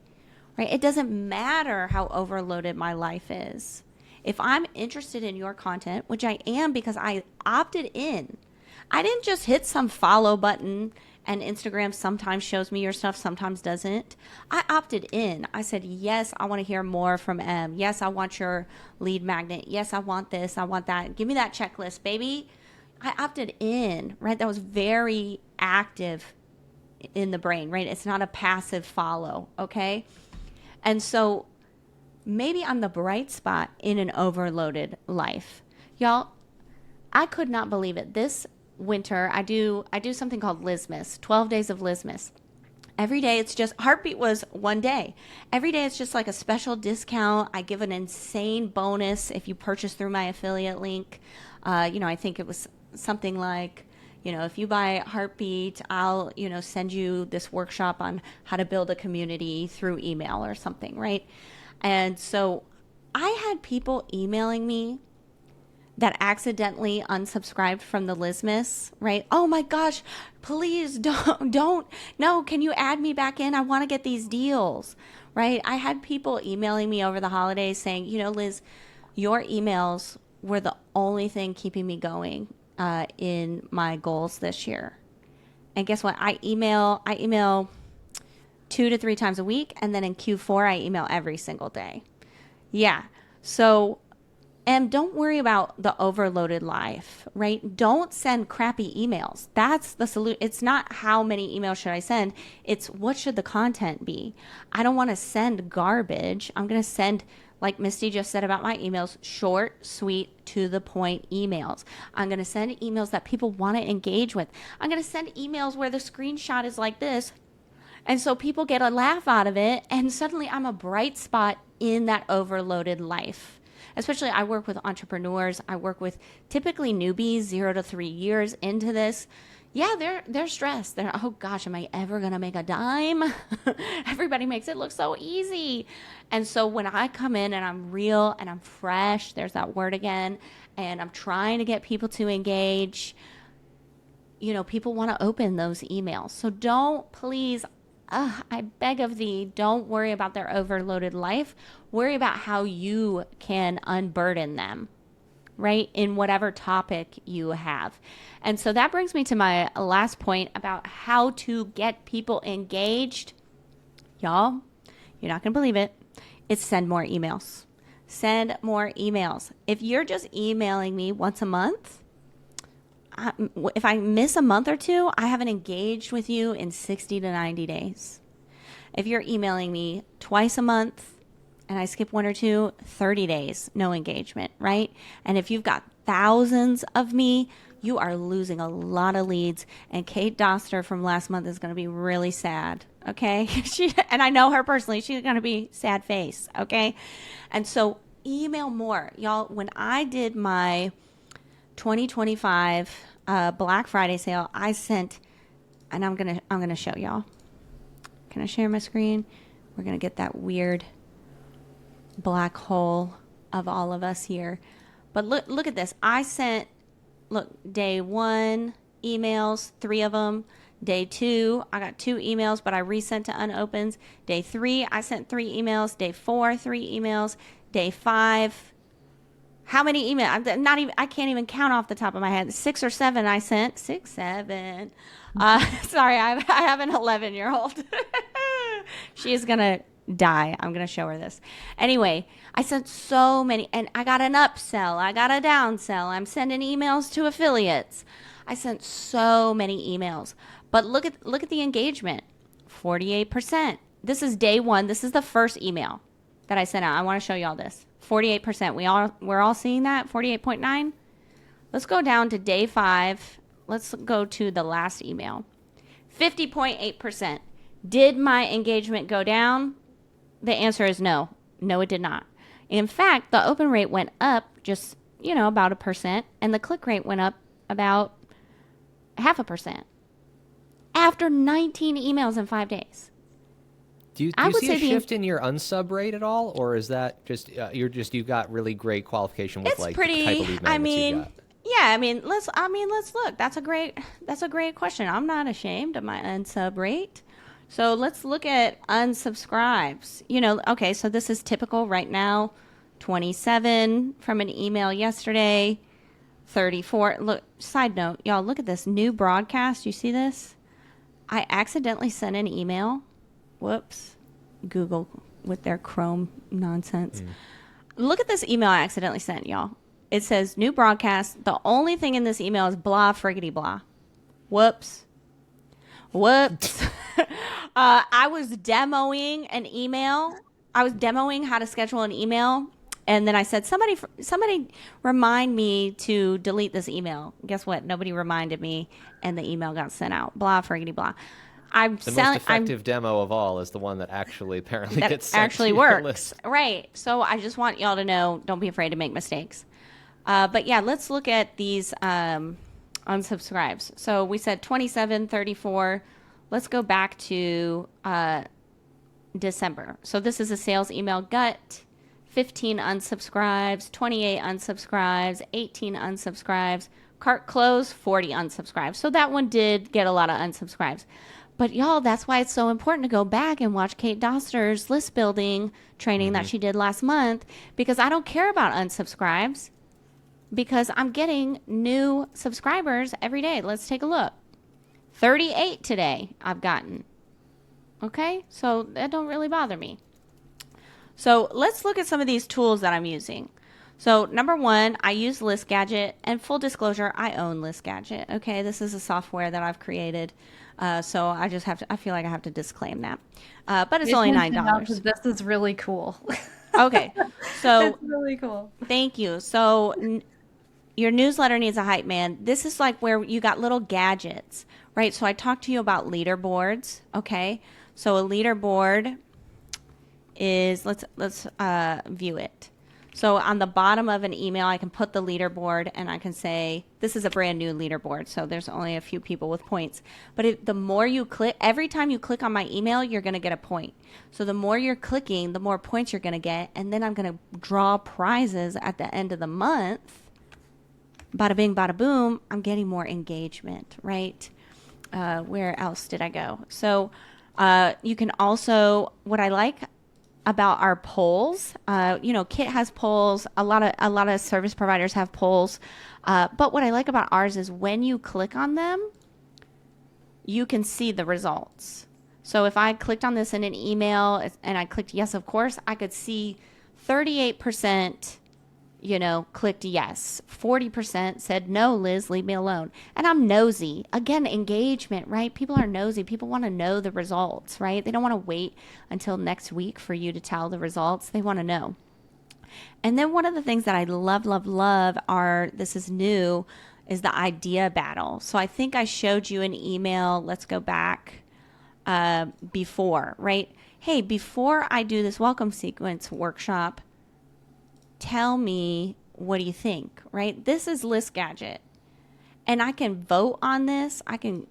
Right? It doesn't matter how overloaded my life is. If I'm interested in your content, which I am because I opted in, I didn't just hit some follow button and Instagram sometimes shows me your stuff, sometimes doesn't. I opted in. I said, yes, I want to hear more from M. Yes, I want your lead magnet. Yes, I want this. I want that. Give me that checklist, baby. I opted in, right? That was very active in the brain, right? It's not a passive follow, okay? And so maybe I'm the bright spot in an overloaded life. Y'all, I could not believe it. This winter, I do something called Lizmas, 12 days of Lizmas. Every day it's just, Heartbeat was one day. Every day it's just like a special discount. I give an insane bonus if you purchase through my affiliate link. I think it was something like, if you buy Heartbeat, I'll, send you this workshop on how to build a community through email or something, right? And so I had people emailing me that accidentally unsubscribed from the Lizmas, right? Oh my gosh, please don't, no, can you add me back in? I want to get these deals, right? I had people emailing me over the holidays saying, Liz, your emails were the only thing keeping me going in my goals this year. And guess what? I email 2 to 3 times a week. And then in Q4, I email every single day. Yeah. So, and don't worry about the overloaded life, right? Don't send crappy emails. That's the solution. It's not how many emails should I send. It's what should the content be? I don't want to send garbage. I'm going to send, like Misty just said about my emails, short, sweet, to the point emails. I'm going to send emails that people want to engage with. I'm going to send emails where the screenshot is like this. And so people get a laugh out of it. And suddenly I'm a bright spot in that overloaded life. Especially I work with entrepreneurs. I work with typically newbies, 0 to 3 years into this. Yeah, they're stressed. They're, oh gosh, am I ever going to make a dime? Everybody makes it look so easy. And so when I come in and I'm real and I'm fresh, there's that word again, and I'm trying to get people to engage, you know, people want to open those emails. So don't, please, I beg of thee, don't worry about their overloaded life. Worry about how you can unburden them, right, in whatever topic you have. And so that brings me to my last point about how to get people engaged. Y'all, you're not going to believe it. It's send more emails. Send more emails. If you're just emailing me once a month, if I miss a month or two, I haven't engaged with you in 60 to 90 days. If you're emailing me twice a month and I skip 1 or 2, 30 days, no engagement, right? And if you've got thousands of me, you are losing a lot of leads. And Kate Doster from last month is going to be really sad, okay? And I know her personally. She's going to be sad face, okay? And so email more. Y'all, when I did my 2025 Black Friday sale, I sent, and I'm gonna show y'all. Can I share my screen? We're gonna get that weird black hole of all of us here. But look at this. I sent, look, day 1 emails, 3 of them. Day 2, I got 2 emails, but I resent to unopens. Day 3, I sent 3 emails. Day 4, 3 emails. Day 5. How many emails? I can't even count off the top of my head. 6 or 7 I sent. 6, 7. Sorry, I have an 11-year-old. She is going to die. I'm going to show her this. Anyway, I sent so many, and I got an upsell. I got a downsell. I'm sending emails to affiliates. I sent so many emails. But look at the engagement. 48%. This is day 1. This is the first email that I sent out. I want to show you all this. 48%. We're all seeing that. 48.9. Let's go down to day 5. Let's go to the last email. 50.8%. Did my engagement go down? The answer is no. No, it did not. In fact, the open rate went up just, about 1%, and the click rate went up about 0.5% after 19 emails in 5 days. Do you see a shift in your unsub rate at all, or is that just you've got really great qualification with the type of lead magnets you got? Let's look. That's a great question. I'm not ashamed of my unsub rate. So let's look at unsubscribes. Okay, so this is typical right now. 27 from an email yesterday. 34. Look, side note, y'all, look at this new broadcast. You see this? I accidentally sent an email. Whoops. Google with their Chrome nonsense. Look at this email I accidentally sent, y'all. It says new broadcast. The only thing in this email is blah friggity blah. Whoops. I was demoing an email. I was demoing how to schedule an email. And then I said, somebody remind me to delete this email. Guess what? Nobody reminded me, and the email got sent out. Blah, friggity, blah. Most effective demo of all is the one that actually apparently gets sent actually to works. your list. Right. So I just want y'all to know, don't be afraid to make mistakes. But yeah, let's look at these unsubscribes. So we said 27, 34. Let's go back to December. So this is a sales email gut. 15 unsubscribes, 28 unsubscribes, 18 unsubscribes, cart close, 40 unsubscribes. So that one did get a lot of unsubscribes. But y'all, that's why it's so important to go back and watch Kate Doster's list building training that she did last month, because I don't care about unsubscribes, because I'm getting new subscribers every day. Let's take a look. 38 today I've gotten. Okay, so that don't really bother me. So let's look at some of these tools that I'm using. So number one, I use List Gadget, and full disclosure, I own List Gadget. Okay, this is a software that I've created, so I just have to. I feel like I have to disclaim that, but it's only $9. This is really cool. Okay, so it's really cool. thank you. So your newsletter needs a hype man. This is like where you got little gadgets, right? So I talked to you about leaderboards. Okay, so a leaderboard is let's view it. So on the bottom of an email, I can put the leaderboard and I can say, this is a brand new leaderboard. So there's only a few people with points. But the more you click, every time you click on my email, you're going to get a point. So the more you're clicking, the more points you're going to get. And then I'm going to draw prizes at the end of the month. Bada bing, bada boom. I'm getting more engagement, right? Where else did I go? So you can also, what I like about our polls, Kit has polls. A lot of service providers have polls. But what I like about ours is when you click on them, you can see the results. So if I clicked on this in an email and I clicked yes, of course, I could see 38%, clicked yes. 40% said no, Liz, leave me alone. And I'm nosy. Again, engagement, right? People are nosy. People want to know the results, right? They don't want to wait until next week for you to tell the results. They want to know. And then one of the things that I love this is new, is the idea battle. So I think I showed you an email. Let's go back before, right? Hey, before I do this welcome sequence workshop, tell me, what do you think, right? This is List Gadget. And I can vote on this. I can,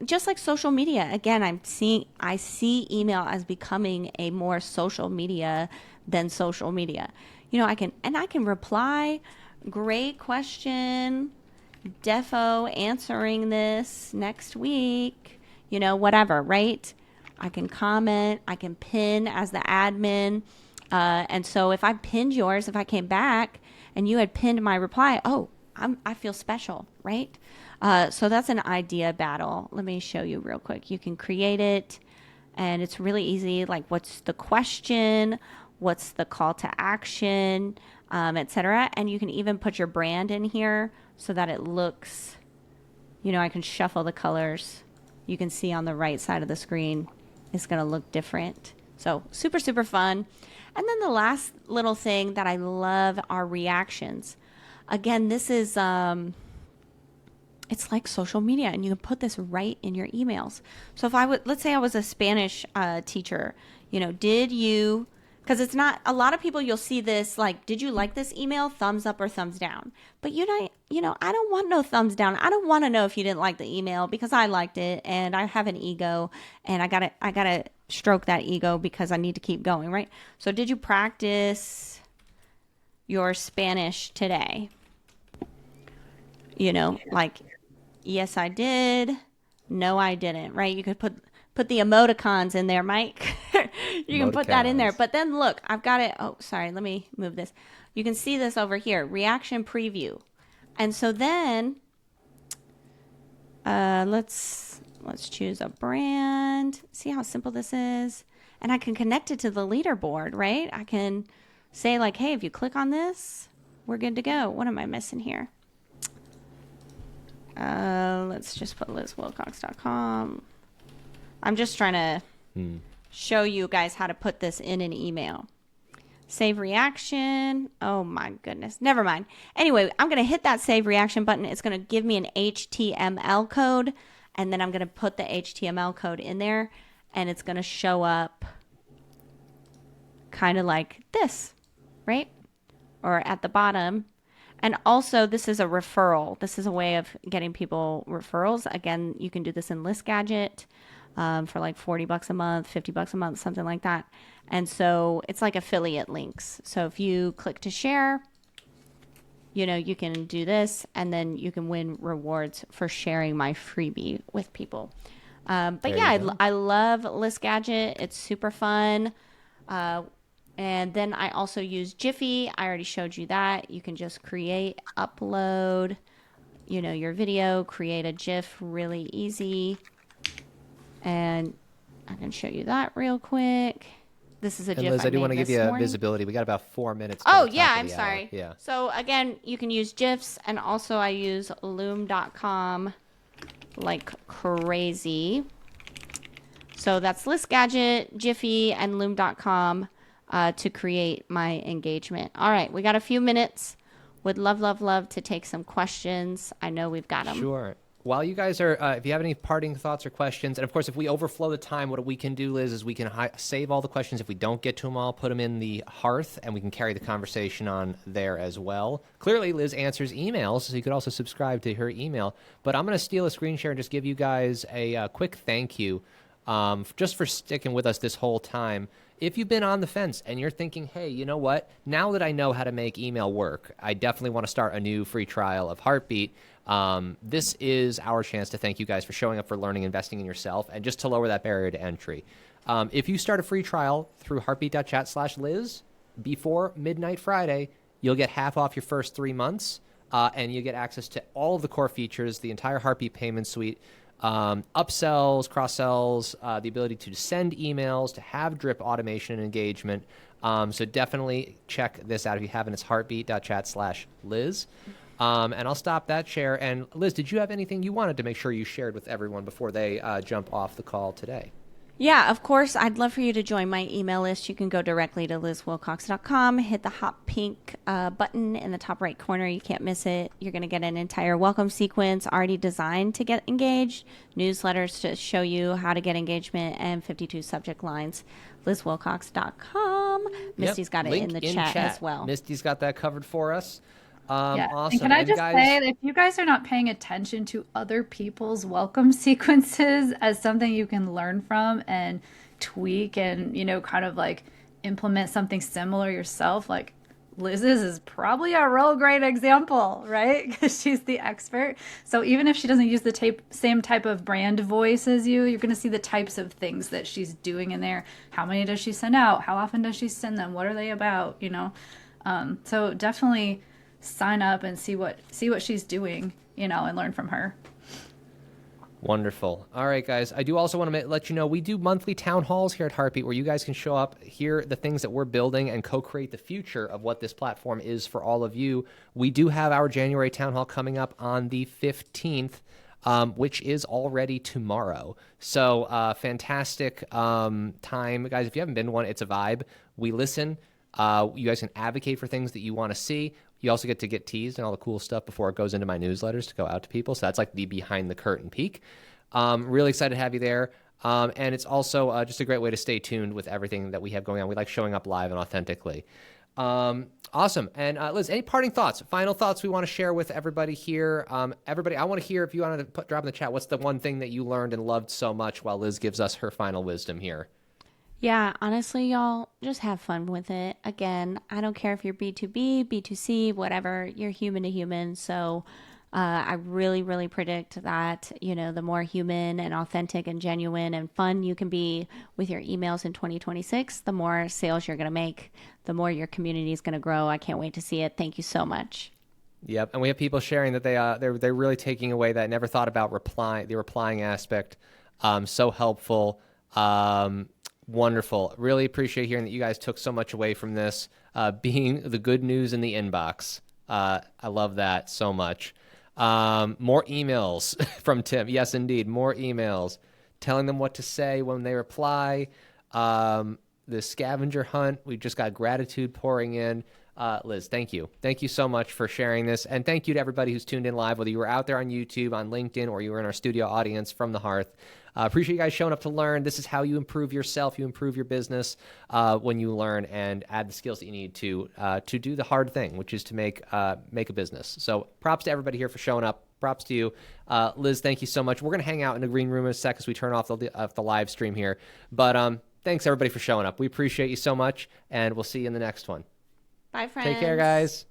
just like social media. Again, I see email as becoming a more social media than social media. I can reply, great question, defo answering this next week, whatever, right? I can comment, I can pin as the admin. And so if I pinned yours, if I came back and you had pinned my reply, I feel special, right? So that's an idea battle. Let me show you real quick. You can create it, and it's really easy. Like, what's the question? What's the call to action, etc. And you can even put your brand in here so that it looks, I can shuffle the colors. You can see on the right side of the screen, it's going to look different. So super, super fun. And then the last little thing that I love are reactions. Again, this is, it's like social media, and you can put this right in your emails. So if let's say I was a Spanish teacher, because it's not, a lot of people, you'll see this, like, did you like this email? Thumbs up or thumbs down. But I don't want no thumbs down. I don't want to know if you didn't like the email, because I liked it and I have an ego and I gotta stroke that ego because I need to keep going, right? So did you practice your Spanish today? Like, yes, I did. No, I didn't, right? You could put the emoticons in there, Mike. You can put that in there. But then look, I've got it. Oh, sorry. Let me move this. You can see this over here, reaction preview. And so then let's choose a brand. See how simple this is? And I can connect it to the leaderboard, right? I can say, like, hey, if you click on this, we're good to go. What am I missing here? Let's just put lizwilcox.com. I'm just trying to show you guys how to put this in an email. Save reaction. Oh my goodness. Never mind. Anyway, I'm going to hit that save reaction button. It's going to give me an HTML code, and then I'm going to put the HTML code in there, and it's going to show up kind of like this, right? Or at the bottom. And also, this is a referral. This is a way of getting people referrals. Again, you can do this in List Gadget for like $40 a month, $50 a month, something like that. And so it's like affiliate links. So if you click to share, you can do this, and then you can win rewards for sharing my freebie with people. But yeah, I love List Gadget. It's super fun. And then I also use Jiffy. I already showed you that. You can just create, upload, your video, create a GIF, really easy. And I can show you that real quick. This is a GIF. Liz, I do want to give you visibility. We got about 4 minutes. Oh, yeah, I'm sorry. Yeah. So again, you can use GIFs, and also I use loom.com like crazy. So that's List Gadget, Jiffy, and loom.com to create my engagement. All right, we got a few minutes. Would love to take some questions. I know we've got them. Sure. While you guys are, if you have any parting thoughts or questions, and of course, if we overflow the time, what we can do, Liz, is we can save all the questions. If we don't get to them all, put them in the hearth, and we can carry the conversation on there as well. Clearly, Liz answers emails, so you could also subscribe to her email. But I'm going to steal a screen share and just give you guys a quick thank you just for sticking with us this whole time. If you've been on the fence and you're thinking, hey, you know what? Now that I know how to make email work, I definitely want to start a new free trial of Heartbeat. This is our chance to thank you guys for showing up, for learning, investing in yourself, and just to lower that barrier to entry. If you start a free trial through heartbeat.chat/Liz before midnight Friday, you'll get half off your first 3 months, and you get access to all of the core features, the entire Heartbeat payment suite, upsells, cross-sells, the ability to send emails, to have drip automation and engagement. So definitely check this out if you haven't. It's heartbeat.chat/Liz. And I'll stop that share. And Liz, did you have anything you wanted to make sure you shared with everyone before they jump off the call today? Yeah, of course. I'd love for you to join my email list. You can go directly to lizwilcox.com, hit the hot pink button in the top right corner. You can't miss it. You're going to get an entire welcome sequence already designed to get engaged, newsletters to show you how to get engagement, and 52 subject lines. lizwilcox.com. Misty's got it in the chat as well. Misty's got that covered for us. Yeah. Awesome. And can I just say that if you guys are not paying attention to other people's welcome sequences as something you can learn from and tweak and, kind of like implement something similar yourself, like Liz's is probably a real great example, right? Because she's the expert. So even if she doesn't use the same type of brand voice as you're going to see the types of things that she's doing in there. How many does she send out? How often does she send them? What are they about? So definitely sign up and see what she's doing, and learn from her. Wonderful. All right, guys. I do also want to let you know we do monthly town halls here at Heartbeat where you guys can show up, hear the things that we're building, and co-create the future of what this platform is for all of you. We do have our January town hall coming up on the 15th, which is already tomorrow. So fantastic time. Guys, if you haven't been to one, it's a vibe. We listen. You guys can advocate for things that you want to see. You also get to get teased and all the cool stuff before it goes into my newsletters to go out to people. So that's like the behind the curtain peek. Really excited to have you there. And it's also just a great way to stay tuned with everything that we have going on. We like showing up live and authentically. Awesome. And Liz, any parting thoughts, final thoughts we want to share with everybody here? Everybody, I want to hear if you want to drop in the chat, what's the one thing that you learned and loved so much while Liz gives us her final wisdom here? Yeah, honestly, y'all, just have fun with it. Again, I don't care if you're B2B, B2C, whatever, you're human to human. So I really predict that, the more human and authentic and genuine and fun you can be with your emails in 2026, the more sales you're going to make, the more your community is going to grow. I can't wait to see it. Thank you so much. Yep, and we have people sharing that they're really taking away that never thought about the replying aspect. So helpful. Wonderful. Really appreciate hearing that you guys took so much away from this, being the good news in the inbox. I love that so much. More emails from Tim. Yes, indeed. More emails telling them what to say when they reply. The scavenger hunt. We've just got gratitude pouring in. Liz, thank you. Thank you so much for sharing this. And thank you to everybody who's tuned in live, whether you were out there on YouTube, on LinkedIn, or you were in our studio audience from the Hearth. Appreciate you guys showing up to learn. This is how you improve yourself, you improve your business when you learn and add the skills that you need to do the hard thing, which is to make a business. So props to everybody here for showing up. Props to you. Liz, thank you so much. We're going to hang out in the green room in a sec as we turn off the live stream here. But thanks, everybody, for showing up. We appreciate you so much, and we'll see you in the next one. Bye, friends. Take care, guys.